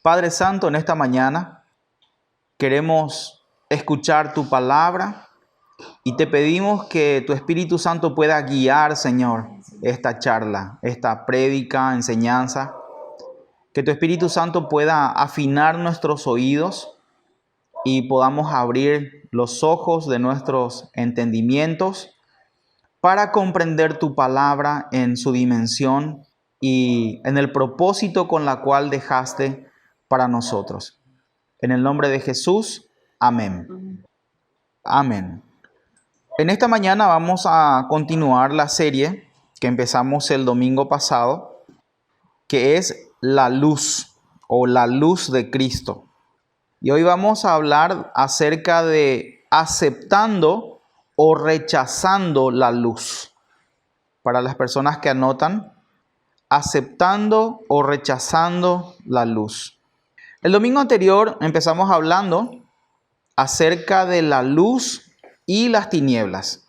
Padre Santo, en esta mañana queremos escuchar tu palabra y te pedimos que tu Espíritu Santo pueda guiar, Señor, esta charla, esta prédica, enseñanza. Que tu Espíritu Santo pueda afinar nuestros oídos y podamos abrir los ojos de nuestros entendimientos para comprender tu palabra en su dimensión y en el propósito con la cual dejaste para nosotros. En el nombre de Jesús, amén. Amén. En esta mañana vamos a continuar la serie que empezamos el domingo pasado, que es la luz o la luz de Cristo. Y hoy vamos a hablar acerca de aceptando o rechazando la luz. Para las personas que anotan, aceptando o rechazando la luz. El domingo anterior empezamos hablando acerca de la luz y las tinieblas.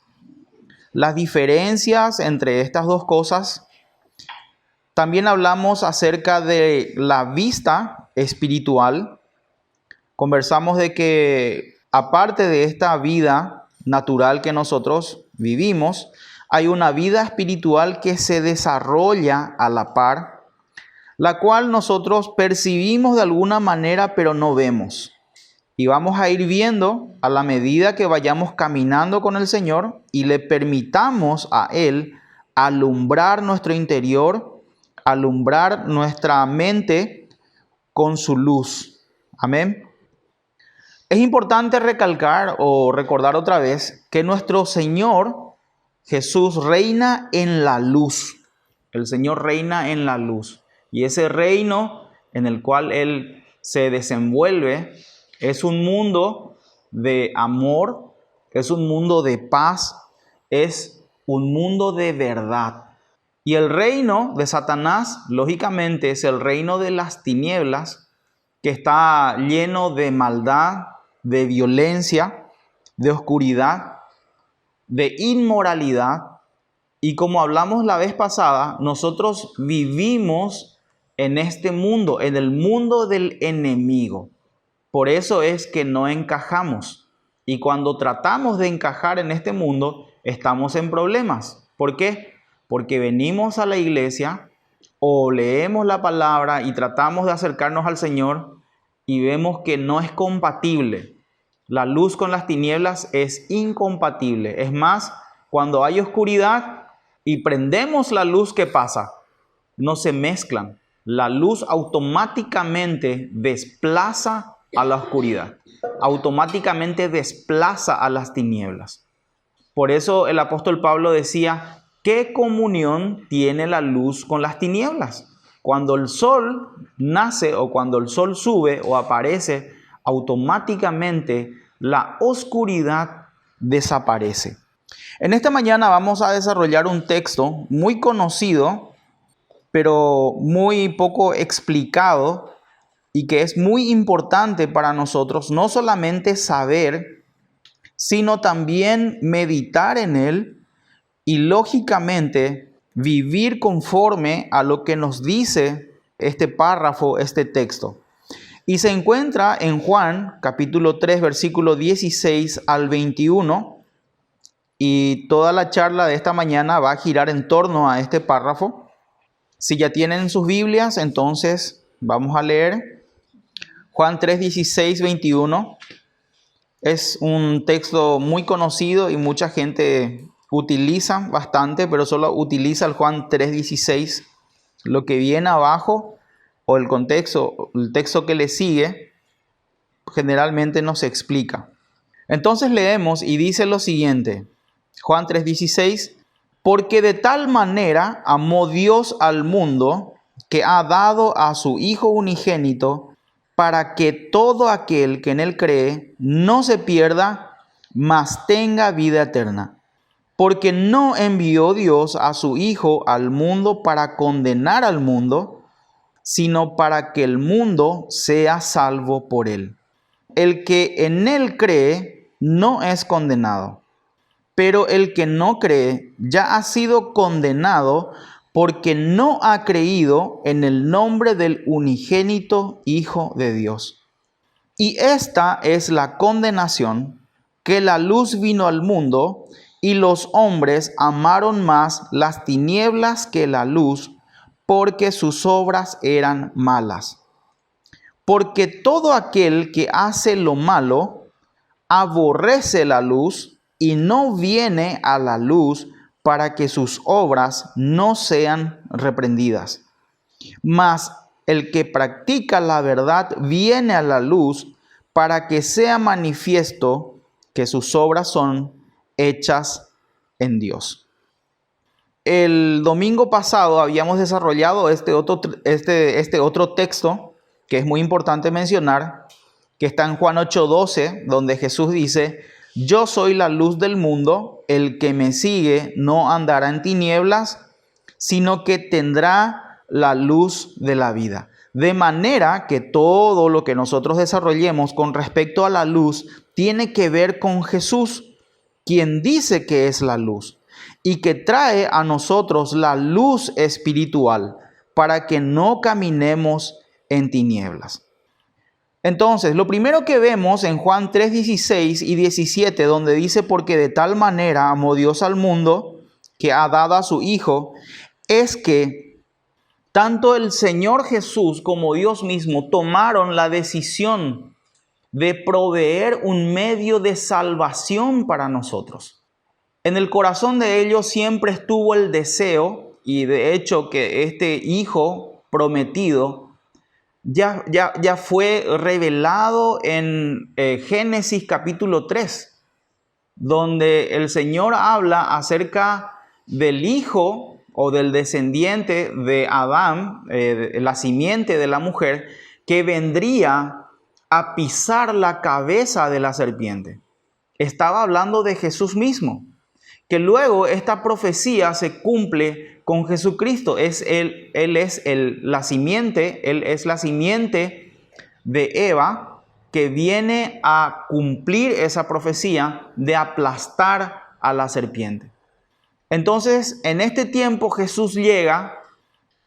Las diferencias entre estas dos cosas. También hablamos acerca de la vista espiritual. Conversamos de que aparte de esta vida natural que nosotros vivimos, hay una vida espiritual que se desarrolla a la par, la cual nosotros percibimos de alguna manera, pero no vemos. Y vamos a ir viendo a la medida que vayamos caminando con el Señor y le permitamos a Él alumbrar nuestro interior, alumbrar nuestra mente con su luz. Amén. Es importante recalcar o recordar otra vez que nuestro Señor Jesús reina en la luz. El Señor reina en la luz. Y ese reino en el cual Él se desenvuelve es un mundo de amor, es un mundo de paz, es un mundo de verdad. Y el reino de Satanás, lógicamente, es el reino de las tinieblas, que está lleno de maldad, de violencia, de oscuridad, de inmoralidad. Y como hablamos la vez pasada, nosotros vivimos en este mundo, en el mundo del enemigo. Por eso es que no encajamos. Y cuando tratamos de encajar en este mundo, estamos en problemas. ¿Por qué? Porque venimos a la iglesia o leemos la palabra y tratamos de acercarnos al Señor y vemos que no es compatible. La luz con las tinieblas es incompatible. Es más, cuando hay oscuridad y prendemos la luz, ¿qué pasa? No se mezclan. La luz automáticamente desplaza a la oscuridad. Automáticamente desplaza a las tinieblas. Por eso el apóstol Pablo decía, ¿qué comunión tiene la luz con las tinieblas? Cuando el sol nace o cuando el sol sube o aparece, automáticamente la oscuridad desaparece. En esta mañana vamos a desarrollar un texto muy conocido, pero muy poco explicado y que es muy importante para nosotros no solamente saber, sino también meditar en él y lógicamente vivir conforme a lo que nos dice este párrafo, este texto. Y se encuentra en Juan capítulo 3, versículo 16 al 21. Y toda la charla de esta mañana va a girar en torno a este párrafo. Si ya tienen sus Biblias, entonces vamos a leer Juan 3, 16, 21. Es un texto muy conocido y mucha gente utiliza bastante, pero solo utiliza el Juan 3, 16. Lo que viene abajo o el texto que le sigue, generalmente no se explica. Entonces leemos y dice lo siguiente, Juan 3:16, porque de tal manera amó Dios al mundo que ha dado a su Hijo unigénito para que todo aquel que en él cree no se pierda, mas tenga vida eterna. Porque no envió Dios a su Hijo al mundo para condenar al mundo, sino para que el mundo sea salvo por él. El que en él cree no es condenado, pero el que no cree ya ha sido condenado porque no ha creído en el nombre del unigénito Hijo de Dios. Y esta es la condenación, que la luz vino al mundo, y los hombres amaron más las tinieblas que la luz, porque sus obras eran malas. Porque todo aquel que hace lo malo, aborrece la luz y no viene a la luz para que sus obras no sean reprendidas. Mas el que practica la verdad viene a la luz para que sea manifiesto que sus obras son hechas en Dios. El domingo pasado habíamos desarrollado este otro texto que es muy importante mencionar, que está en Juan 8:12, donde Jesús dice: yo soy la luz del mundo, el que me sigue no andará en tinieblas, sino que tendrá la luz de la vida. De manera que todo lo que nosotros desarrollemos con respecto a la luz tiene que ver con Jesús, quien dice que es la luz y que trae a nosotros la luz espiritual para que no caminemos en tinieblas. Entonces, lo primero que vemos en Juan 3:16 y 17, donde dice: porque de tal manera amó Dios al mundo que ha dado a su Hijo, es que tanto el Señor Jesús como Dios mismo tomaron la decisión de proveer un medio de salvación para nosotros. En el corazón de ellos siempre estuvo el deseo, y de hecho que este Hijo prometido ya fue revelado en Génesis capítulo 3, donde el Señor habla acerca del Hijo o del descendiente de Adán, la simiente de la mujer, que vendría a pisar la cabeza de la serpiente. Estaba hablando de Jesús mismo, que luego esta profecía se cumple con Jesucristo. Él es la simiente de Eva, que viene a cumplir esa profecía de aplastar a la serpiente. Entonces, en este tiempo Jesús llega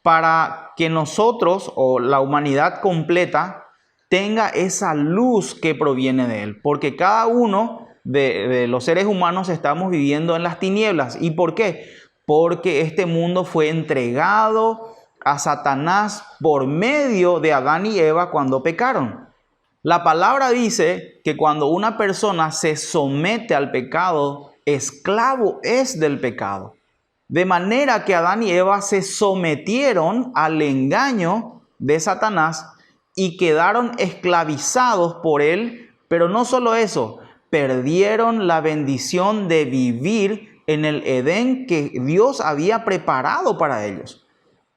para que nosotros, o la humanidad completa, tenga esa luz que proviene de Él. Porque cada uno de los seres humanos estamos viviendo en las tinieblas. ¿Y por qué? Porque este mundo fue entregado a Satanás por medio de Adán y Eva cuando pecaron. La palabra dice que cuando una persona se somete al pecado, esclavo es del pecado. De manera que Adán y Eva se sometieron al engaño de Satanás y quedaron esclavizados por él. Pero no solo eso, perdieron la bendición de vivir en el Edén que Dios había preparado para ellos.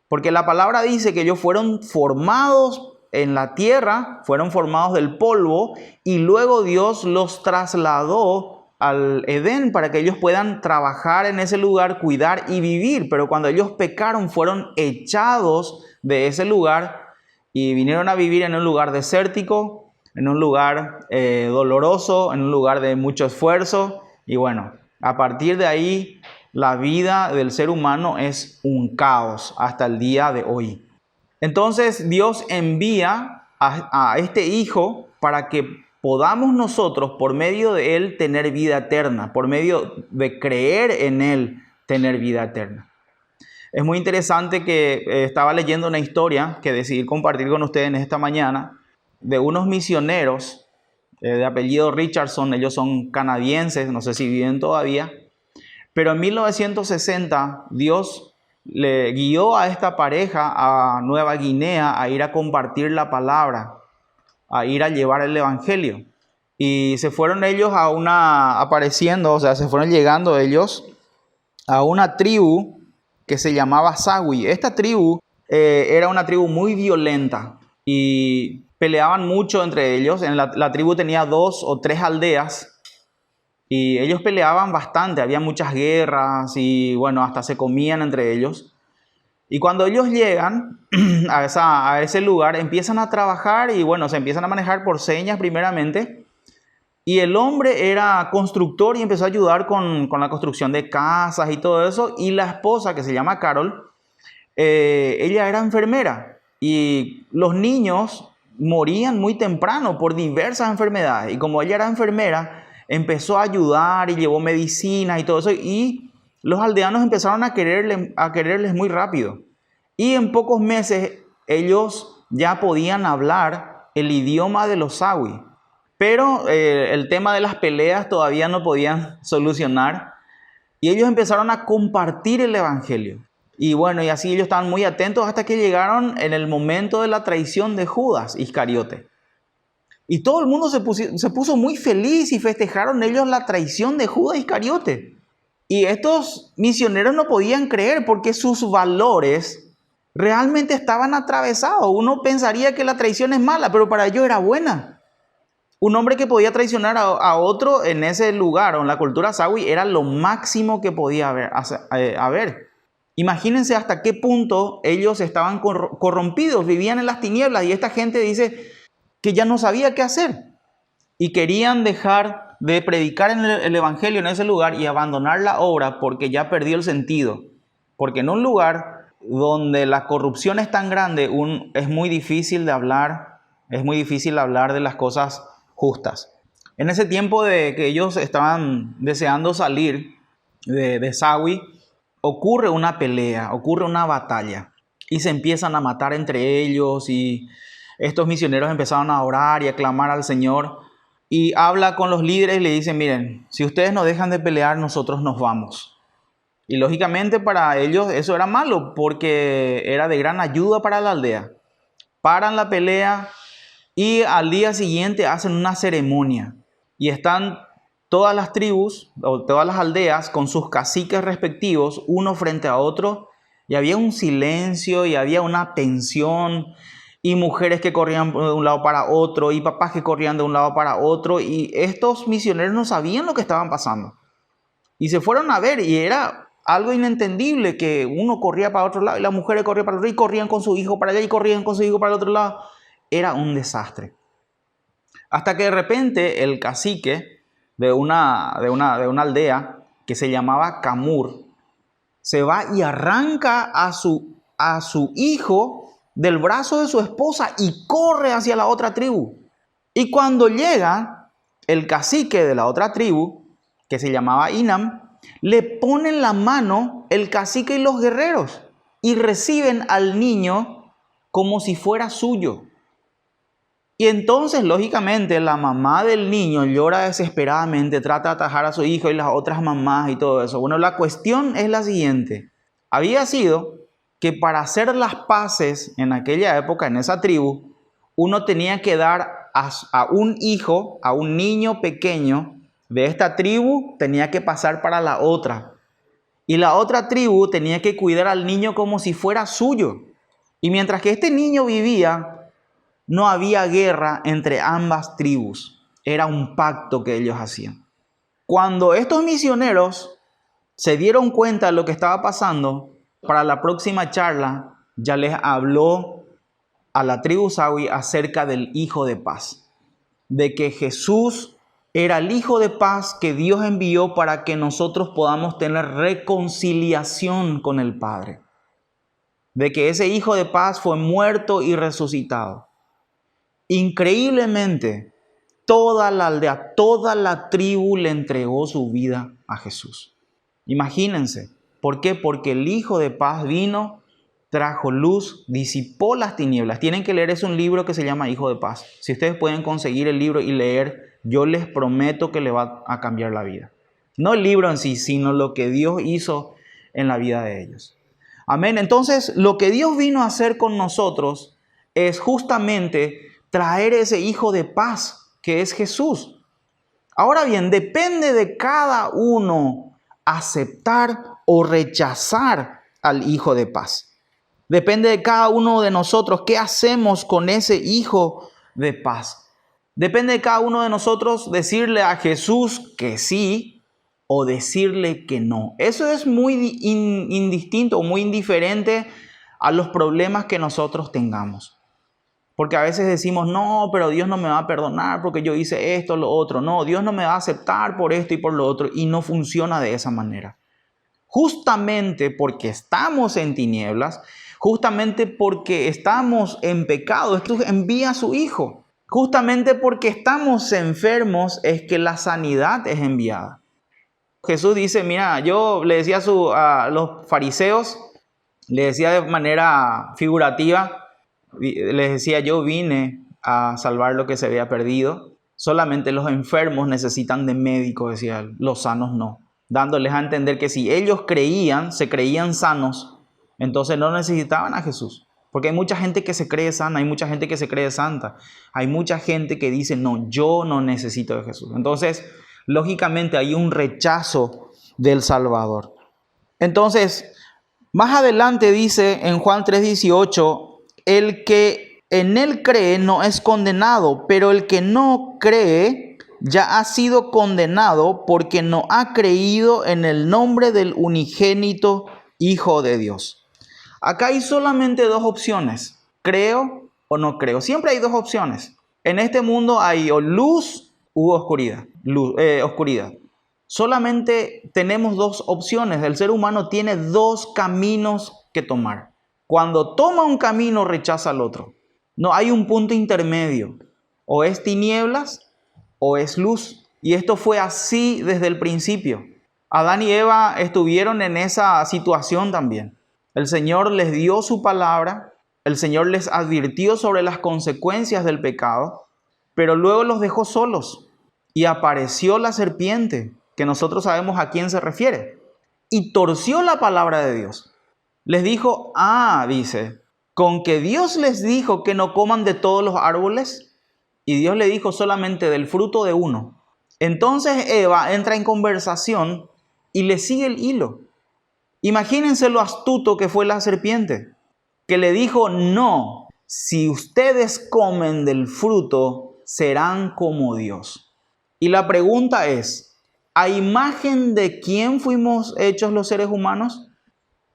Porque la palabra dice que ellos fueron formados en la tierra, fueron formados del polvo, y luego Dios los trasladó al Edén para que ellos puedan trabajar en ese lugar, cuidar y vivir. Pero cuando ellos pecaron, fueron echados de ese lugar y vinieron a vivir en un lugar desértico, en un lugar doloroso, en un lugar de mucho esfuerzo. Y bueno, a partir de ahí, la vida del ser humano es un caos hasta el día de hoy. Entonces Dios envía a este Hijo para que podamos nosotros, por medio de Él, tener vida eterna, por medio de creer en Él, tener vida eterna. Es muy interesante que estaba leyendo una historia que decidí compartir con ustedes en esta mañana, de unos misioneros de apellido Richardson. Ellos son canadienses, no sé si viven todavía, pero en 1960 Dios le guió a esta pareja a Nueva Guinea a ir a compartir la palabra, a ir a llevar el evangelio. Y se fueron ellos se fueron llegando ellos a una tribu que se llamaba Sawi. Esta tribu era una tribu muy violenta y peleaban mucho entre ellos. La tribu tenía 2 o 3 aldeas y ellos peleaban bastante. Había muchas guerras y bueno, hasta se comían entre ellos. Y cuando ellos llegan a ese lugar, empiezan a trabajar y bueno, se empiezan a manejar por señas primeramente. Y el hombre era constructor y empezó a ayudar con la construcción de casas y todo eso. Y la esposa, que se llama Carol, ella era enfermera y los niños morían muy temprano por diversas enfermedades. Y como ella era enfermera, empezó a ayudar y llevó medicinas y todo eso. Y los aldeanos empezaron a quererles muy rápido. Y en pocos meses ellos ya podían hablar el idioma de los Sawi. Pero el tema de las peleas todavía no podían solucionar. Y ellos empezaron a compartir el evangelio. Y bueno, y así ellos estaban muy atentos hasta que llegaron en el momento de la traición de Judas Iscariote. Y todo el mundo se puso muy feliz y festejaron ellos la traición de Judas Iscariote. Y estos misioneros no podían creer porque sus valores realmente estaban atravesados. Uno pensaría que la traición es mala, pero para ellos era buena. Un hombre que podía traicionar a otro en ese lugar o en la cultura sawi era lo máximo que podía haber. Imagínense hasta qué punto ellos estaban corrompidos, vivían en las tinieblas y esta gente dice que ya no sabía qué hacer y querían dejar de predicar el evangelio en ese lugar y abandonar la obra porque ya perdió el sentido. Porque en un lugar donde la corrupción es tan grande, es muy difícil de hablar de las cosas justas. En ese tiempo de que ellos estaban deseando salir de Sawi, ocurre una pelea, ocurre una batalla y se empiezan a matar entre ellos y estos misioneros empezaron a orar y a clamar al Señor y habla con los líderes y le dicen, miren, si ustedes no dejan de pelear, nosotros nos vamos. Y lógicamente para ellos eso era malo porque era de gran ayuda para la aldea. Paran la pelea y al día siguiente hacen una ceremonia y están todas las tribus o todas las aldeas con sus caciques respectivos, uno frente a otro, y había un silencio y había una tensión y mujeres que corrían de un lado para otro y papás que corrían de un lado para otro y estos misioneros no sabían lo que estaban pasando. Y se fueron a ver y era algo inentendible que uno corría para otro lado y las mujeres corrían para otro lado y corrían con su hijo para allá y corrían con su hijo para el otro lado. Era un desastre. Hasta que de repente el cacique de una aldea que se llamaba Camur se va y arranca a su hijo del brazo de su esposa y corre hacia la otra tribu. Y cuando llega el cacique de la otra tribu, que se llamaba Inam, le ponen la mano el cacique y los guerreros y reciben al niño como si fuera suyo. Y entonces, lógicamente, la mamá del niño llora desesperadamente, trata de atajar a su hijo y las otras mamás y todo eso. Bueno, la cuestión es la siguiente. Había sido que para hacer las paces en aquella época, en esa tribu, uno tenía que dar a un hijo, a un niño pequeño de esta tribu, tenía que pasar para la otra. Y la otra tribu tenía que cuidar al niño como si fuera suyo. Y mientras que este niño vivía, no había guerra entre ambas tribus. Era un pacto que ellos hacían. Cuando estos misioneros se dieron cuenta de lo que estaba pasando, para la próxima charla ya les habló a la tribu Sawi acerca del Hijo de Paz. De que Jesús era el Hijo de Paz que Dios envió para que nosotros podamos tener reconciliación con el Padre. De que ese Hijo de Paz fue muerto y resucitado. Increíblemente, toda la aldea, toda la tribu le entregó su vida a Jesús. Imagínense, ¿por qué? Porque el Hijo de Paz vino, trajo luz, disipó las tinieblas. Tienen que leer, es un libro que se llama Hijo de Paz. Si ustedes pueden conseguir el libro y leer, yo les prometo que le va a cambiar la vida. No el libro en sí, sino lo que Dios hizo en la vida de ellos. Amén. Entonces, lo que Dios vino a hacer con nosotros es justamente traer ese Hijo de Paz que es Jesús. Ahora bien, depende de cada uno aceptar o rechazar al Hijo de Paz. Depende de cada uno de nosotros qué hacemos con ese Hijo de Paz. Depende de cada uno de nosotros decirle a Jesús que sí o decirle que no. Eso es muy indistinto o muy indiferente a los problemas que nosotros tengamos. Porque a veces decimos, no, pero Dios no me va a perdonar porque yo hice esto o lo otro. No, Dios no me va a aceptar por esto y por lo otro. Y no funciona de esa manera. Justamente porque estamos en tinieblas, Justamente porque estamos en pecado, Jesús envía a su Hijo. Justamente porque estamos enfermos es que la sanidad es enviada. Jesús dice, mira, yo le decía a los fariseos, le decía de manera figurativa, les decía, yo vine a salvar lo que se había perdido. Solamente los enfermos necesitan de médicos, decía él, los sanos no. Dándoles a entender que si ellos se creían sanos, entonces no necesitaban a Jesús. Porque hay mucha gente que se cree sana, hay mucha gente que se cree santa. Hay mucha gente que dice, no, yo no necesito de Jesús. Entonces, lógicamente hay un rechazo del Salvador. Entonces, más adelante dice en Juan 3:18, el que en él cree no es condenado, pero el que no cree ya ha sido condenado porque no ha creído en el nombre del unigénito Hijo de Dios. Acá hay solamente dos opciones, creo o no creo. Siempre hay dos opciones. En este mundo hay o luz u oscuridad. Oscuridad. Solamente tenemos dos opciones. El ser humano tiene dos caminos que tomar. Cuando toma un camino, rechaza al otro. No hay un punto intermedio. O es tinieblas o es luz. Y esto fue así desde el principio. Adán y Eva estuvieron en esa situación también. El Señor les dio su palabra. El Señor les advirtió sobre las consecuencias del pecado. Pero luego los dejó solos. Y apareció la serpiente, que nosotros sabemos a quién se refiere, y torció la palabra de Dios. Les dijo, dice, con que Dios les dijo que no coman de todos los árboles, y Dios le dijo solamente del fruto de uno. Entonces Eva entra en conversación y le sigue el hilo. Imagínense lo astuto que fue la serpiente, que le dijo, no, si ustedes comen del fruto, serán como Dios. Y la pregunta es, ¿a imagen de quién fuimos hechos los seres humanos?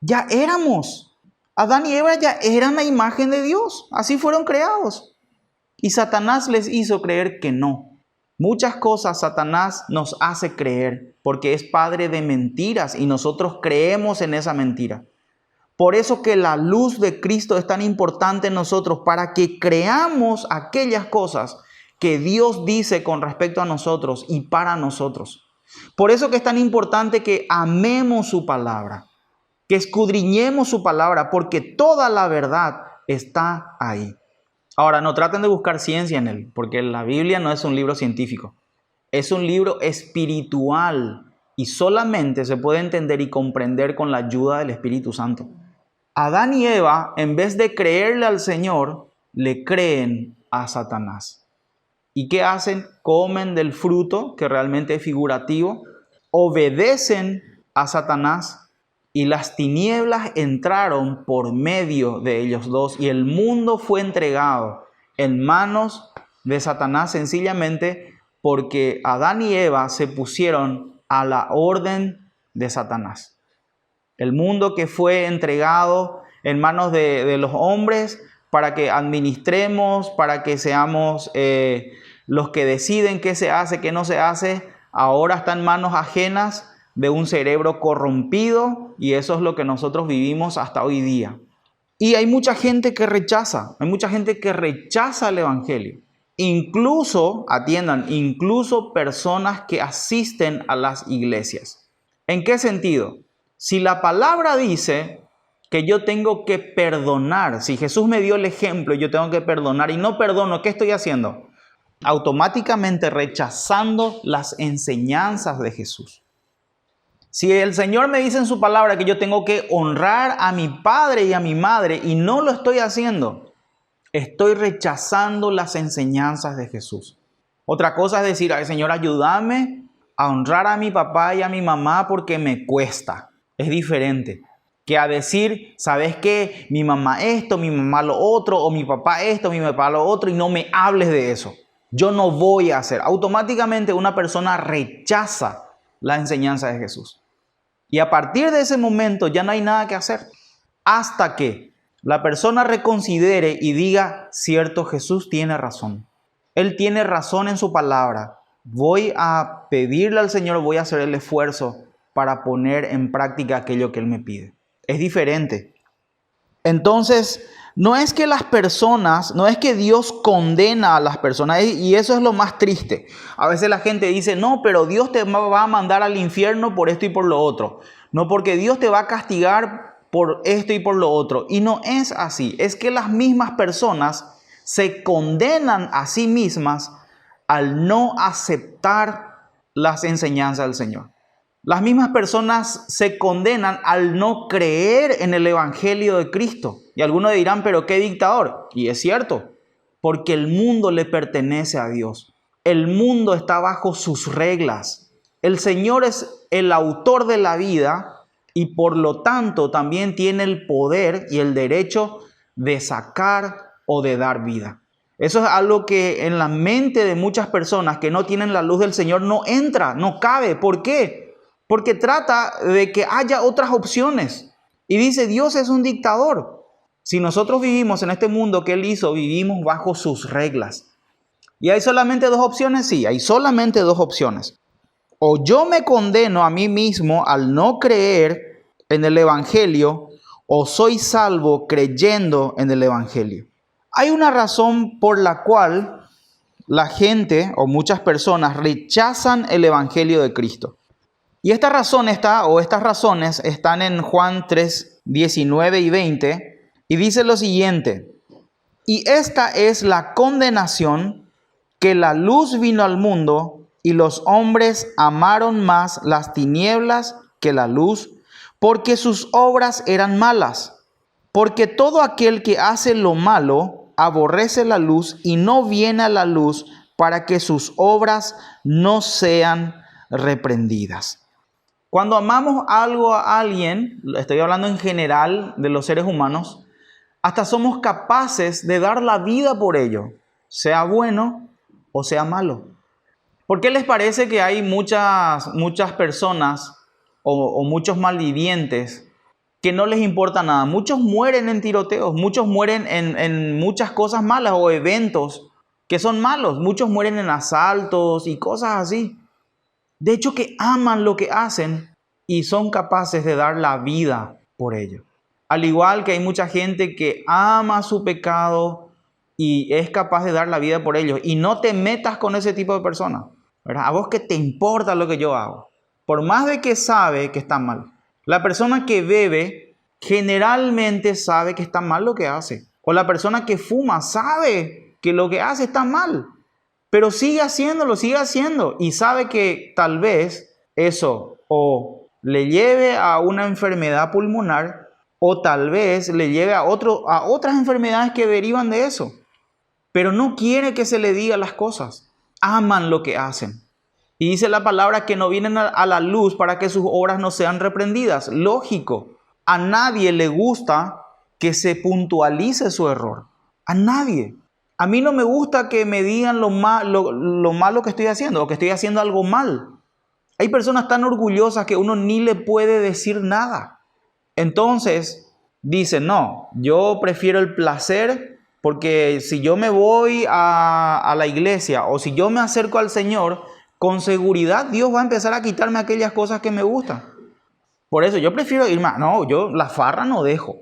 Ya éramos. Adán y Eva ya eran la imagen de Dios. Así fueron creados. Y Satanás les hizo creer que no. Muchas cosas Satanás nos hace creer porque es padre de mentiras y nosotros creemos en esa mentira. Por eso que la luz de Cristo es tan importante en nosotros, para que creamos aquellas cosas que Dios dice con respecto a nosotros y para nosotros. Por eso que es tan importante que amemos su palabra, que escudriñemos su palabra, porque toda la verdad está ahí. Ahora, no traten de buscar ciencia en él, porque la Biblia no es un libro científico, es un libro espiritual y solamente se puede entender y comprender con la ayuda del Espíritu Santo. Adán y Eva, en vez de creerle al Señor, le creen a Satanás. ¿Y qué hacen? Comen del fruto, que realmente es figurativo, obedecen a Satanás y las tinieblas entraron por medio de ellos dos y el mundo fue entregado en manos de Satanás sencillamente porque Adán y Eva se pusieron a la orden de Satanás. El mundo que fue entregado en manos de los hombres para que administremos, para que seamos los que deciden qué se hace, qué no se hace, ahora está en manos ajenas de un cerebro corrompido y eso es lo que nosotros vivimos hasta hoy día. Y hay mucha gente que rechaza el Evangelio. Incluso, atiendan, incluso personas que asisten a las iglesias. ¿En qué sentido? Si la palabra dice que yo tengo que perdonar, si Jesús me dio el ejemplo, yo tengo que perdonar y no perdono, ¿qué estoy haciendo? Automáticamente rechazando las enseñanzas de Jesús. Si el Señor me dice en su palabra que yo tengo que honrar a mi padre y a mi madre y no lo estoy haciendo, estoy rechazando las enseñanzas de Jesús. Otra cosa es decir, ay Señor, ayúdame a honrar a mi papá y a mi mamá porque me cuesta. Es diferente que a decir, ¿sabes qué? Mi mamá esto, mi mamá lo otro, o mi papá esto, mi papá lo otro, y no me hables de eso. Yo no voy a hacer. Automáticamente una persona rechaza la enseñanza de Jesús. Y a partir de ese momento ya no hay nada que hacer. Hasta que la persona reconsidere y diga, cierto, Jesús tiene razón. Él tiene razón en su palabra. Voy a pedirle al Señor, voy a hacer el esfuerzo para poner en práctica aquello que Él me pide. Es diferente. Entonces, no es que las personas, no es que Dios condena a las personas, y eso es lo más triste. A veces la gente dice, no, pero Dios te va a mandar al infierno por esto y por lo otro. No, porque Dios te va a castigar por esto y por lo otro. Y no es así. Es que las mismas personas se condenan a sí mismas al no aceptar las enseñanzas del Señor. Las mismas personas se condenan al no creer en el Evangelio de Cristo. Y algunos dirán, pero qué dictador. Y es cierto, porque el mundo le pertenece a Dios. El mundo está bajo sus reglas. El Señor es el autor de la vida y por lo tanto también tiene el poder y el derecho de sacar o de dar vida. Eso es algo que en la mente de muchas personas que no tienen la luz del Señor no entra, no cabe. ¿Por qué? Porque trata de que haya otras opciones. Y dice, Dios es un dictador. Si nosotros vivimos en este mundo que Él hizo, vivimos bajo sus reglas. ¿Y hay solamente dos opciones? Sí, hay solamente dos opciones. O yo me condeno a mí mismo al no creer en el Evangelio, o soy salvo creyendo en el Evangelio. Hay una razón por la cual la gente o muchas personas rechazan el Evangelio de Cristo. Y estas razones están en Juan 3, 19 y 20, y dice lo siguiente: y esta es la condenación, que la luz vino al mundo, y los hombres amaron más las tinieblas que la luz, porque sus obras eran malas. Porque todo aquel que hace lo malo aborrece la luz y no viene a la luz, para que sus obras no sean reprendidas. Cuando amamos algo a alguien, estoy hablando en general de los seres humanos, hasta somos capaces de dar la vida por ello, sea bueno o sea malo. ¿Por qué les parece que hay muchas personas o muchos malvivientes que no les importa nada? Muchos mueren en tiroteos, muchos mueren en muchas cosas malas o eventos que son malos, muchos mueren en asaltos y cosas así. De hecho, que aman lo que hacen y son capaces de dar la vida por ello. Al igual que hay mucha gente que ama su pecado y es capaz de dar la vida por ello. Y no te metas con ese tipo de personas, ¿verdad? A vos que te importa lo que yo hago. Por más de que sabe que está mal. La persona que bebe generalmente sabe que está mal lo que hace. O la persona que fuma sabe que lo que hace está mal. Pero sigue haciéndolo, sigue haciendo. Y sabe que tal vez eso o le lleve a una enfermedad pulmonar o tal vez le lleve a otras enfermedades que derivan de eso. Pero no quiere que se le diga las cosas. Aman lo que hacen. Y dice la palabra que no vienen a la luz para que sus obras no sean reprendidas. Lógico, a nadie le gusta que se puntualice su error. A nadie. A mí no me gusta que me digan lo malo que estoy haciendo o que estoy haciendo algo mal. Hay personas tan orgullosas que uno ni le puede decir nada. Entonces dicen, no, yo prefiero el placer porque si yo me voy a la iglesia o si yo me acerco al Señor, con seguridad Dios va a empezar a quitarme aquellas cosas que me gustan. Por eso yo prefiero irme, no, yo la farra no dejo.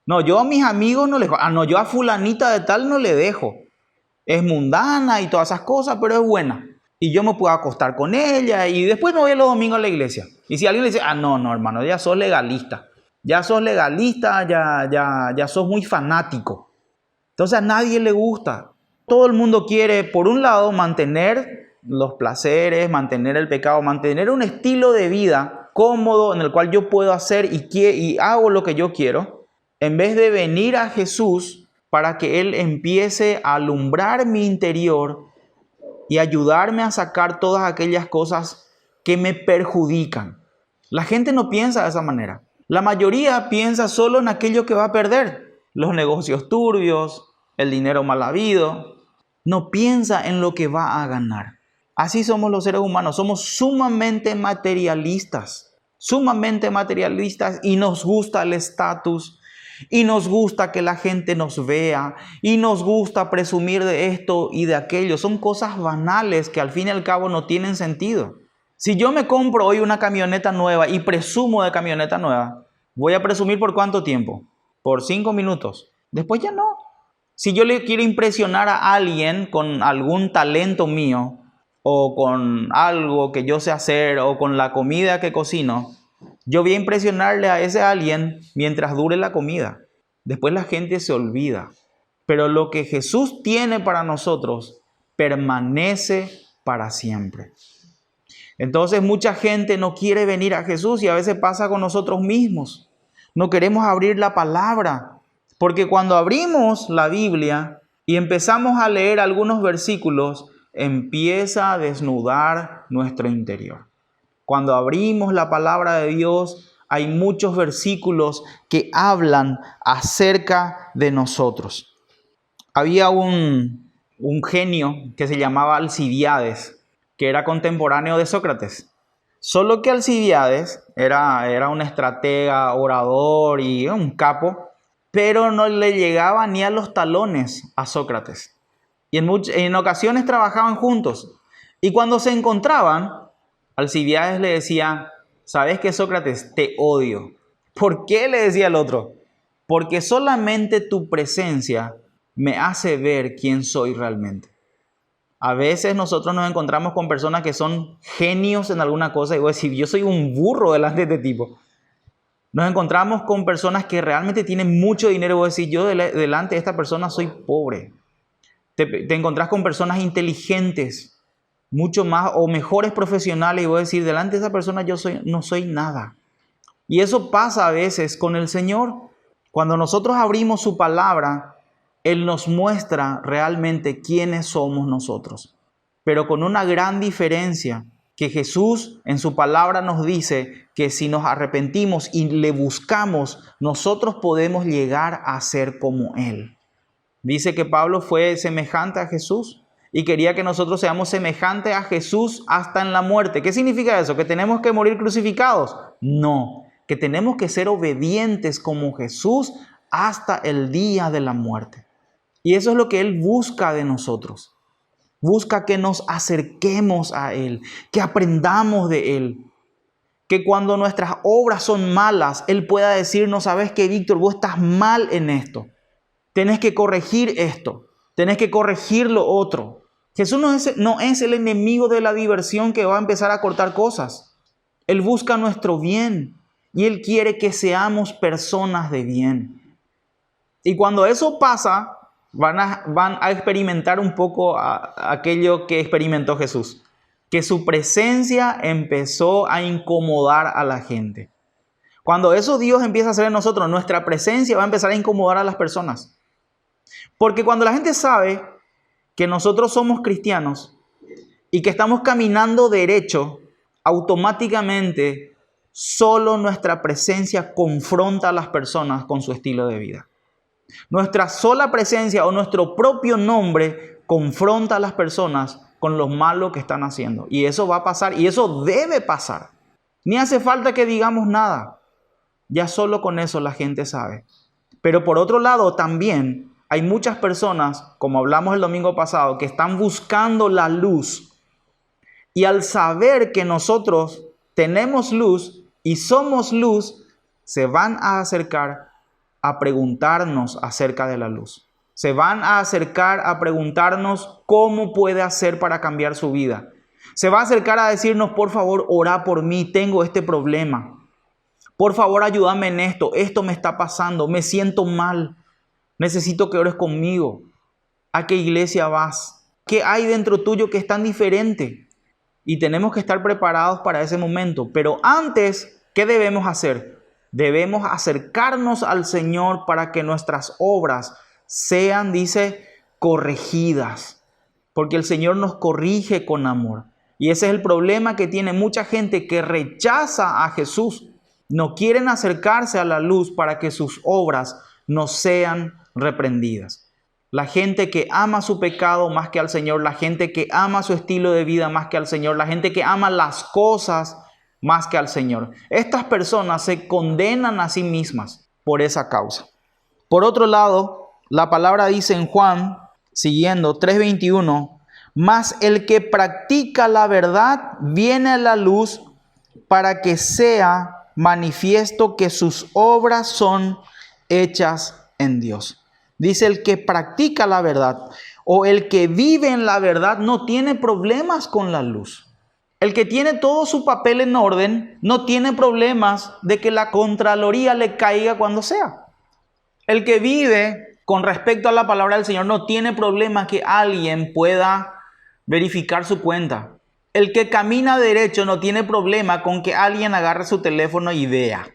No, yo a mis amigos no les dejo. No, yo a fulanita de tal no le dejo. Es mundana y todas esas cosas, pero es buena. Y yo me puedo acostar con ella y después me voy los domingos a la iglesia. Y si alguien le dice, no, hermano, ya sos legalista. Ya sos legalista, ya sos muy fanático. Entonces a nadie le gusta. Todo el mundo quiere, por un lado, mantener los placeres, mantener el pecado, mantener un estilo de vida cómodo en el cual yo puedo hacer y hago lo que yo quiero, en vez de venir a Jesús para que Él empiece a alumbrar mi interior y ayudarme a sacar todas aquellas cosas que me perjudican. La gente no piensa de esa manera. La mayoría piensa solo en aquello que va a perder. Los negocios turbios, el dinero mal habido. No piensa en lo que va a ganar. Así somos los seres humanos. Somos sumamente materialistas. Sumamente materialistas y nos gusta el estatus. Y nos gusta que la gente nos vea. Y nos gusta presumir de esto y de aquello. Son cosas banales que al fin y al cabo no tienen sentido. Si yo me compro hoy una camioneta nueva y presumo de camioneta nueva, ¿voy a presumir por cuánto tiempo? por 5 minutos. Después ya no. Si yo le quiero impresionar a alguien con algún talento mío, o con algo que yo sé hacer, o con la comida que cocino, yo voy a impresionarle a ese alguien mientras dure la comida. Después la gente se olvida. Pero lo que Jesús tiene para nosotros permanece para siempre. Entonces mucha gente no quiere venir a Jesús, y a veces pasa con nosotros mismos. No queremos abrir la palabra, porque cuando abrimos la Biblia y empezamos a leer algunos versículos, empieza a desnudar nuestro interior. Cuando abrimos la palabra de Dios, hay muchos versículos que hablan acerca de nosotros. Había un genio que se llamaba Alcibiades, que era contemporáneo de Sócrates. Solo que Alcibiades era un estratega, orador y un capo, pero no le llegaba ni a los talones a Sócrates. Y en ocasiones trabajaban juntos. Y cuando se encontraban, Alcibiades le decía: ¿sabes qué, Sócrates? Te odio. ¿Por qué? Le decía el otro. Porque solamente tu presencia me hace ver quién soy realmente. A veces nosotros nos encontramos con personas que son genios en alguna cosa y voy a decir: yo soy un burro delante de este tipo. Nos encontramos con personas que realmente tienen mucho dinero y voy a decir: yo delante de esta persona soy pobre. Te encontrás con personas inteligentes, mucho más o mejores profesionales, y voy a decir: delante de esa persona no soy nada. Y eso pasa a veces con el Señor. Cuando nosotros abrimos su palabra, Él nos muestra realmente quiénes somos nosotros. Pero con una gran diferencia, que Jesús en su palabra nos dice que si nos arrepentimos y le buscamos, nosotros podemos llegar a ser como Él. Dice que Pablo fue semejante a Jesús y quería que nosotros seamos semejantes a Jesús hasta en la muerte. ¿Qué significa eso? ¿Que tenemos que morir crucificados? No, que tenemos que ser obedientes como Jesús hasta el día de la muerte. Y eso es lo que Él busca de nosotros. Busca que nos acerquemos a Él, que aprendamos de Él. Que cuando nuestras obras son malas, Él pueda decirnos: ¿sabes qué, Víctor? Vos estás mal en esto. Tenés que corregir esto. Tenés que corregir lo otro. Jesús no es el enemigo de la diversión que va a empezar a cortar cosas. Él busca nuestro bien y Él quiere que seamos personas de bien. Y cuando eso pasa, van a experimentar un poco aquello que experimentó Jesús. Que su presencia empezó a incomodar a la gente. Cuando eso Dios empieza a hacer en nosotros, nuestra presencia va a empezar a incomodar a las personas. Porque cuando la gente sabe que nosotros somos cristianos y que estamos caminando derecho, automáticamente solo nuestra presencia confronta a las personas con su estilo de vida. Nuestra sola presencia o nuestro propio nombre confronta a las personas con lo malo que están haciendo. Y eso va a pasar, y eso debe pasar. Ni hace falta que digamos nada. Ya solo con eso la gente sabe. Pero por otro lado también hay muchas personas, como hablamos el domingo pasado, que están buscando la luz. Y al saber que nosotros tenemos luz y somos luz, se van a acercar a preguntarnos acerca de la luz. Se van a acercar a preguntarnos cómo puede hacer para cambiar su vida. Se va a acercar a decirnos: por favor, orá por mí, tengo este problema. Por favor, ayúdame en esto me está pasando, me siento mal. Necesito que ores conmigo. ¿A qué iglesia vas? ¿Qué hay dentro tuyo que es tan diferente? Y tenemos que estar preparados para ese momento. Pero antes, ¿qué debemos hacer? Debemos acercarnos al Señor para que nuestras obras sean, dice, corregidas. Porque el Señor nos corrige con amor. Y ese es el problema que tiene mucha gente que rechaza a Jesús. No quieren acercarse a la luz para que sus obras no sean reprendidas. La gente que ama su pecado más que al Señor, la gente que ama su estilo de vida más que al Señor, la gente que ama las cosas más que al Señor. Estas personas se condenan a sí mismas por esa causa. Por otro lado, la palabra dice en Juan, siguiendo 3:21, mas el que practica la verdad viene a la luz para que sea manifiesto que sus obras son hechas en Dios. Dice: el que practica la verdad o el que vive en la verdad no tiene problemas con la luz. El que tiene todo su papel en orden no tiene problemas de que la Contraloría le caiga cuando sea. El que vive con respecto a la palabra del Señor no tiene problema que alguien pueda verificar su cuenta. El que camina derecho no tiene problema con que alguien agarre su teléfono y vea.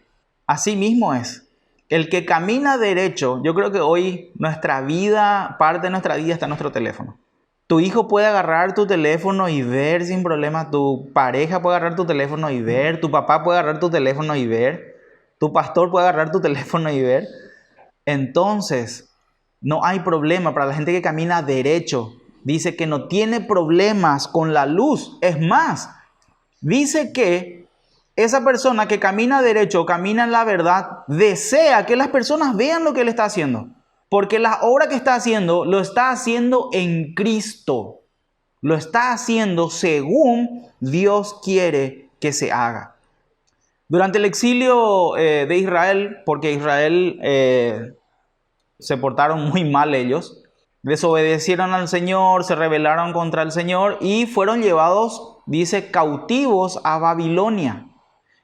Así mismo es. El que camina derecho, yo creo que hoy nuestra vida, parte de nuestra vida está en nuestro teléfono. Tu hijo puede agarrar tu teléfono y ver sin problema. Tu pareja puede agarrar tu teléfono y ver. Tu papá puede agarrar tu teléfono y ver. Tu pastor puede agarrar tu teléfono y ver. Entonces, no hay problema para la gente que camina derecho. Dice que no tiene problemas con la luz. Es más, dice que esa persona que camina derecho, camina en la verdad, desea que las personas vean lo que él está haciendo. Porque la obra que está haciendo, lo está haciendo en Cristo. Lo está haciendo según Dios quiere que se haga. Durante el exilio de Israel, porque Israel se portaron muy mal ellos, desobedecieron al Señor, se rebelaron contra el Señor y fueron llevados, dice, cautivos a Babilonia.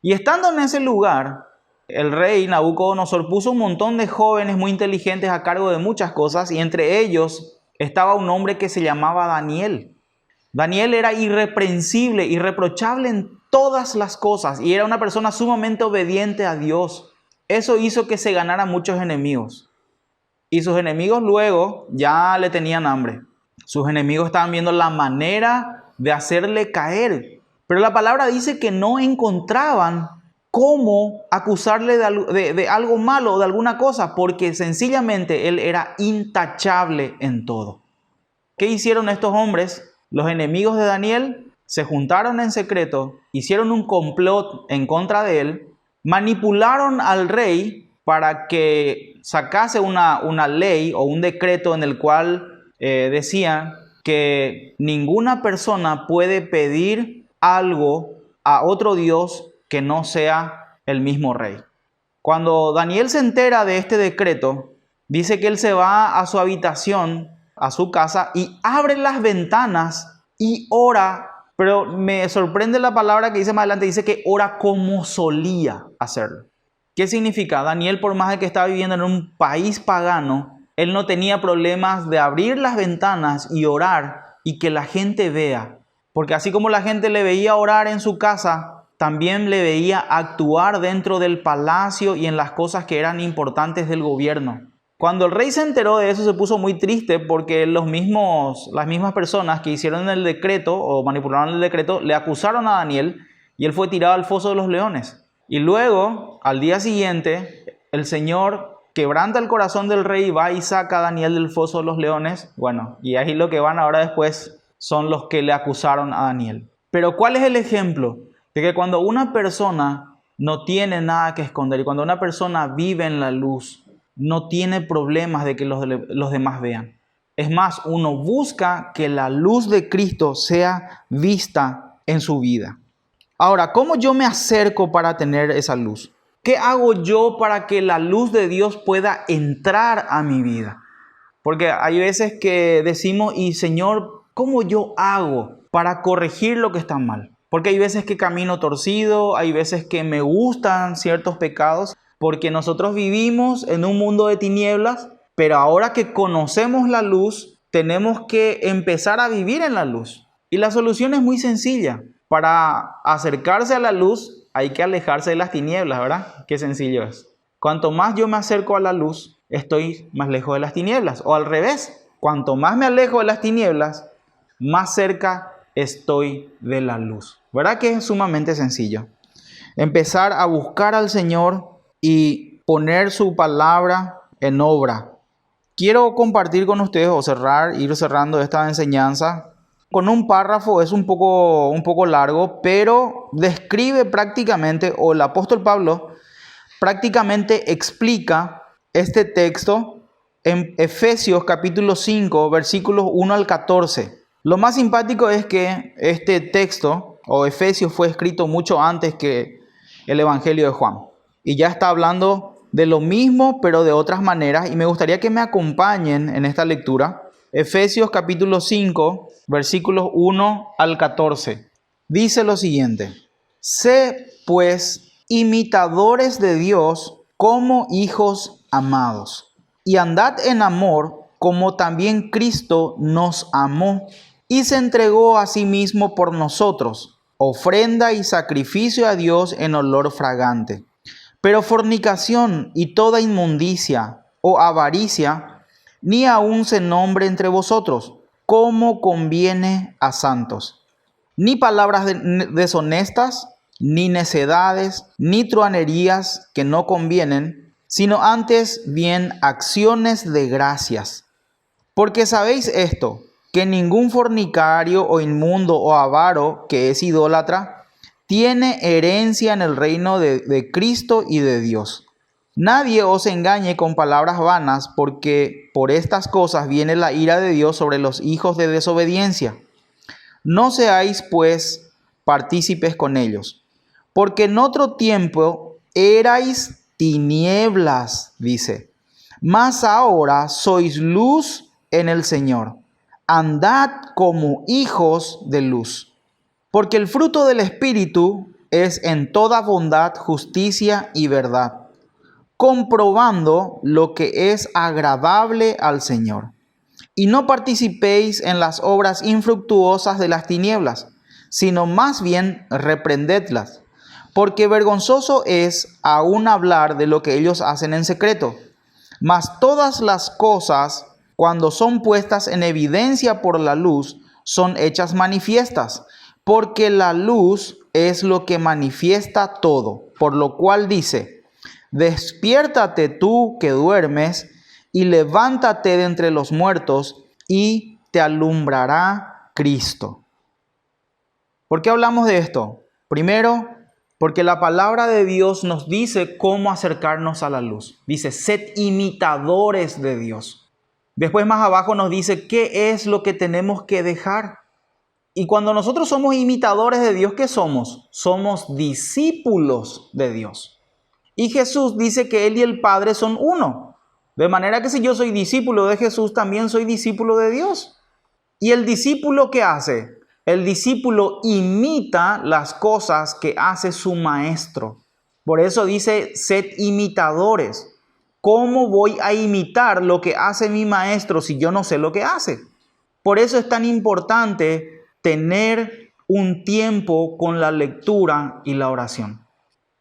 Y estando en ese lugar, el rey Nabucodonosor puso un montón de jóvenes muy inteligentes a cargo de muchas cosas, y entre ellos estaba un hombre que se llamaba Daniel. Daniel era irreprensible, irreprochable en todas las cosas, y era una persona sumamente obediente a Dios. Eso hizo que se ganara muchos enemigos. Y sus enemigos luego ya le tenían hambre. Sus enemigos estaban viendo la manera de hacerle caer. Pero la palabra dice que no encontraban cómo acusarle de algo malo o de alguna cosa, porque sencillamente él era intachable en todo. ¿Qué hicieron estos hombres? Los enemigos de Daniel se juntaron en secreto, hicieron un complot en contra de él, manipularon al rey para que sacase una ley o un decreto en el cual decía que ninguna persona puede pedir algo a otro Dios que no sea el mismo rey. Cuando Daniel se entera de este decreto, dice que él se va a su habitación, a su casa, y abre las ventanas y ora. Pero me sorprende la palabra que dice más adelante, dice que ora como solía hacerlo. ¿Qué significa? Daniel, por más de que estaba viviendo en un país pagano, él no tenía problemas de abrir las ventanas y orar y que la gente vea. Porque así como la gente le veía orar en su casa, también le veía actuar dentro del palacio y en las cosas que eran importantes del gobierno. Cuando el rey se enteró de eso, se puso muy triste porque las mismas personas que hicieron el decreto o manipularon el decreto le acusaron a Daniel y él fue tirado al foso de los leones. Y luego, al día siguiente, el Señor quebranta el corazón del rey y va y saca a Daniel del foso de los leones. Bueno, y ahí lo que van ahora después son los que le acusaron a Daniel. Pero ¿cuál es el ejemplo? De que cuando una persona no tiene nada que esconder y cuando una persona vive en la luz, no tiene problemas de que los demás vean. Es más, uno busca que la luz de Cristo sea vista en su vida. Ahora, ¿cómo yo me acerco para tener esa luz? ¿Qué hago yo para que la luz de Dios pueda entrar a mi vida? Porque hay veces que decimos, y Señor, ¿cómo yo hago para corregir lo que está mal? Porque hay veces que camino torcido, hay veces que me gustan ciertos pecados, porque nosotros vivimos en un mundo de tinieblas, pero ahora que conocemos la luz, tenemos que empezar a vivir en la luz. Y la solución es muy sencilla. Para acercarse a la luz hay que alejarse de las tinieblas, ¿verdad? Qué sencillo es. Cuanto más yo me acerco a la luz, estoy más lejos de las tinieblas. O al revés, cuanto más me alejo de las tinieblas, más cerca estoy de la luz. ¿Verdad que es sumamente sencillo? Empezar a buscar al Señor y poner su palabra en obra. Quiero compartir con ustedes o ir cerrando esta enseñanza con un párrafo. Es un poco largo, pero describe prácticamente, o el apóstol Pablo prácticamente explica este texto en Efesios capítulo 5, versículos 1 al 14. Lo más simpático es que este texto, o Efesios, fue escrito mucho antes que el Evangelio de Juan. Y ya está hablando de lo mismo, pero de otras maneras, y me gustaría que me acompañen en esta lectura. Efesios capítulo 5, versículos 1 al 14. Dice lo siguiente: sé pues imitadores de Dios como hijos amados, y andad en amor como también Cristo nos amó y se entregó a sí mismo por nosotros, ofrenda y sacrificio a Dios en olor fragante. Pero fornicación y toda inmundicia o avaricia, ni aun se nombre entre vosotros, como conviene a santos. Ni palabras deshonestas, ni necedades, ni truhanerías que no convienen, sino antes bien acciones de gracias. Porque sabéis esto, que ningún fornicario o inmundo o avaro que es idólatra tiene herencia en el reino de Cristo y de Dios. Nadie os engañe con palabras vanas, porque por estas cosas viene la ira de Dios sobre los hijos de desobediencia. No seáis, pues, partícipes con ellos, porque en otro tiempo erais tinieblas, dice, mas ahora sois luz en el Señor. Andad como hijos de luz. Porque el fruto del Espíritu es en toda bondad, justicia y verdad, comprobando lo que es agradable al Señor. Y no participéis en las obras infructuosas de las tinieblas, sino más bien reprendedlas, porque vergonzoso es aún hablar de lo que ellos hacen en secreto. Mas todas las cosas, cuando son puestas en evidencia por la luz, son hechas manifiestas, porque la luz es lo que manifiesta todo, por lo cual dice: despiértate tú que duermes, y levántate de entre los muertos, y te alumbrará Cristo. ¿Por qué hablamos de esto? Primero, porque la palabra de Dios nos dice cómo acercarnos a la luz. Dice: sed imitadores de Dios. Después más abajo nos dice qué es lo que tenemos que dejar. Y cuando nosotros somos imitadores de Dios, ¿qué somos? Somos discípulos de Dios. Y Jesús dice que Él y el Padre son uno. De manera que si yo soy discípulo de Jesús, también soy discípulo de Dios. ¿Y el discípulo qué hace? El discípulo imita las cosas que hace su maestro. Por eso dice: sed imitadores. ¿Cómo voy a imitar lo que hace mi maestro si yo no sé lo que hace? Por eso es tan importante tener un tiempo con la lectura y la oración.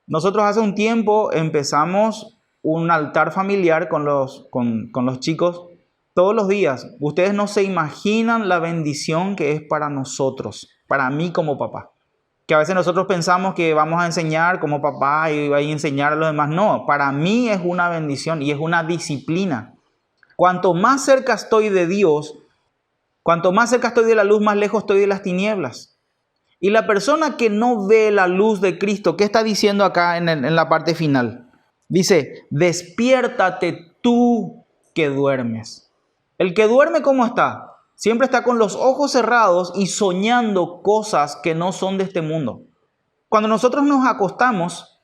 Nosotros hace un tiempo empezamos un altar familiar con los chicos todos los días. Ustedes no se imaginan la bendición que es para nosotros, para mí como papá. Que a veces nosotros pensamos que vamos a enseñar como papá y a enseñar a los demás. No, para mí es una bendición y es una disciplina. Cuanto más cerca estoy de Dios, cuanto más cerca estoy de la luz, más lejos estoy de las tinieblas. Y la persona que no ve la luz de Cristo, ¿qué está diciendo acá en la parte final? Dice: despiértate tú que duermes. El que duerme, ¿cómo está? Siempre está con los ojos cerrados y soñando cosas que no son de este mundo. Cuando nosotros nos acostamos,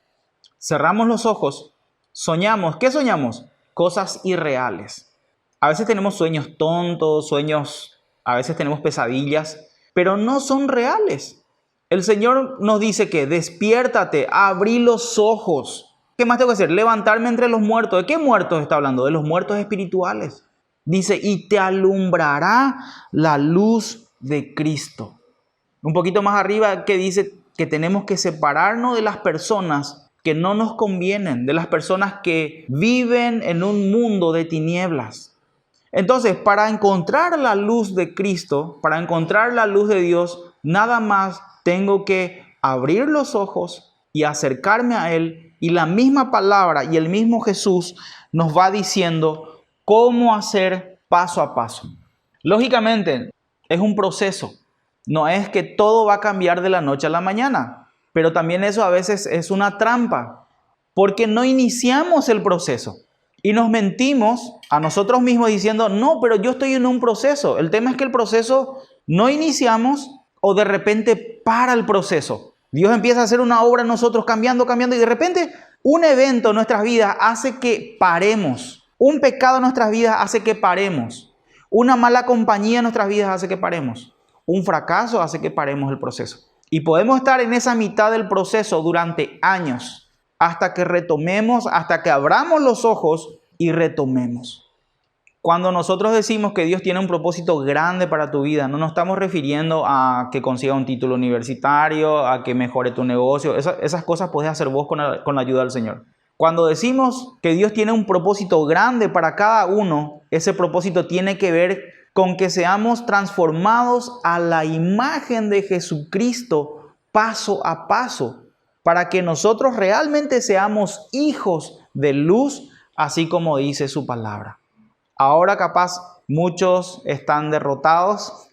cerramos los ojos, soñamos. ¿Qué soñamos? Cosas irreales. A veces tenemos sueños tontos, a veces tenemos pesadillas, pero no son reales. El Señor nos dice que despiértate, abrí los ojos. ¿Qué más tengo que hacer? Levantarme entre los muertos. ¿De qué muertos está hablando? De los muertos espirituales. Dice: y te alumbrará la luz de Cristo. Un poquito más arriba que dice que tenemos que separarnos de las personas que no nos convienen, de las personas que viven en un mundo de tinieblas. Entonces, para encontrar la luz de Cristo, para encontrar la luz de Dios, nada más tengo que abrir los ojos y acercarme a Él. Y la misma palabra y el mismo Jesús nos va diciendo cómo hacer paso a paso. Lógicamente, es un proceso. No es que todo va a cambiar de la noche a la mañana. Pero también eso a veces es una trampa, porque no iniciamos el proceso. Y nos mentimos a nosotros mismos diciendo: no, pero yo estoy en un proceso. El tema es que el proceso no iniciamos, o de repente para el proceso. Dios empieza a hacer una obra en nosotros cambiando y de repente Un evento en nuestras vidas hace que paremos. Un pecado en nuestras vidas hace que paremos. Una mala compañía en nuestras vidas hace que paremos. Un fracaso hace que paremos el proceso. Y podemos estar en esa mitad del proceso durante años, hasta que retomemos, hasta que abramos los ojos y retomemos. Cuando nosotros decimos que Dios tiene un propósito grande para tu vida, no nos estamos refiriendo a que consigas un título universitario, a que mejore tu negocio. Esas cosas puedes hacer vos con la ayuda del Señor. Cuando decimos que Dios tiene un propósito grande para cada uno, ese propósito tiene que ver con que seamos transformados a la imagen de Jesucristo paso a paso, para que nosotros realmente seamos hijos de luz, así como dice su palabra. Ahora capaz muchos están derrotados,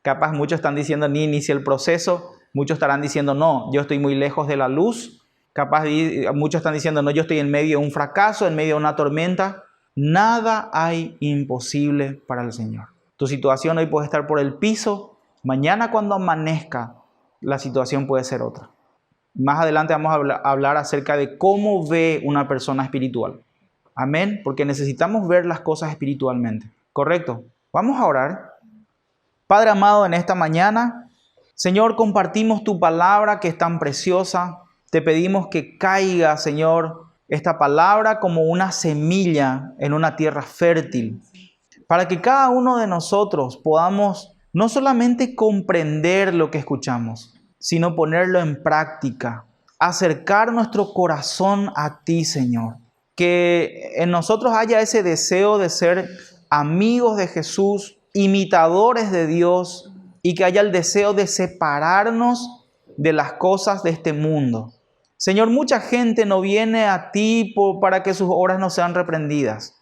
capaz muchos están diciendo ni inicié el proceso, muchos estarán diciendo no, yo estoy muy lejos de la luz, capaz muchos están diciendo no, yo estoy en medio de un fracaso, en medio de una tormenta. Nada hay imposible para el Señor. Tu situación hoy puede estar por el piso, mañana cuando amanezca la situación puede ser otra. Más adelante vamos a hablar acerca de cómo ve una persona espiritual. Amén, porque necesitamos ver las cosas espiritualmente. ¿Correcto? Vamos a orar. Padre amado, en esta mañana, Señor, compartimos tu palabra que es tan preciosa. Te pedimos que caiga, Señor, esta palabra como una semilla en una tierra fértil, para que cada uno de nosotros podamos no solamente comprender lo que escuchamos, sino ponerlo en práctica, acercar nuestro corazón a ti, Señor. Que en nosotros haya ese deseo de ser amigos de Jesús, imitadores de Dios, y que haya el deseo de separarnos de las cosas de este mundo. Señor, mucha gente no viene a ti para que sus obras no sean reprendidas.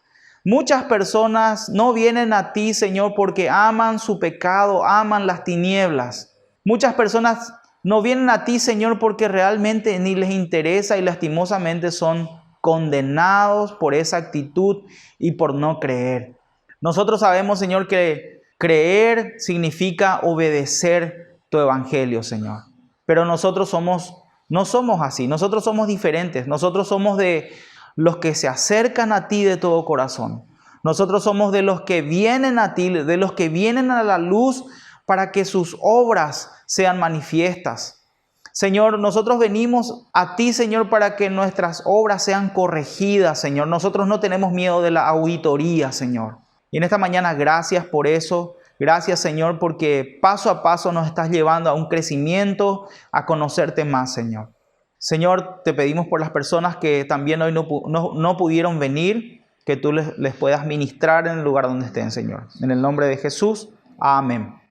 Muchas personas no vienen a ti, Señor, porque aman su pecado, aman las tinieblas. Muchas personas no vienen a ti, Señor, porque realmente ni les interesa y lastimosamente son condenados por esa actitud y por no creer. Nosotros sabemos, Señor, que creer significa obedecer tu evangelio, Señor. Pero nosotros no somos así, nosotros somos diferentes. Nosotros somos de los que se acercan a ti de todo corazón. Nosotros somos de los que vienen a ti, de los que vienen a la luz para que sus obras sean manifiestas. Señor, nosotros venimos a ti, Señor, para que nuestras obras sean corregidas, Señor. Nosotros no tenemos miedo de la auditoría, Señor. Y en esta mañana, gracias por eso. Gracias, Señor, porque paso a paso nos estás llevando a un crecimiento, a conocerte más, Señor. Señor, te pedimos por las personas que también hoy no pudieron venir, que tú les puedas ministrar en el lugar donde estén, Señor. En el nombre de Jesús, amén.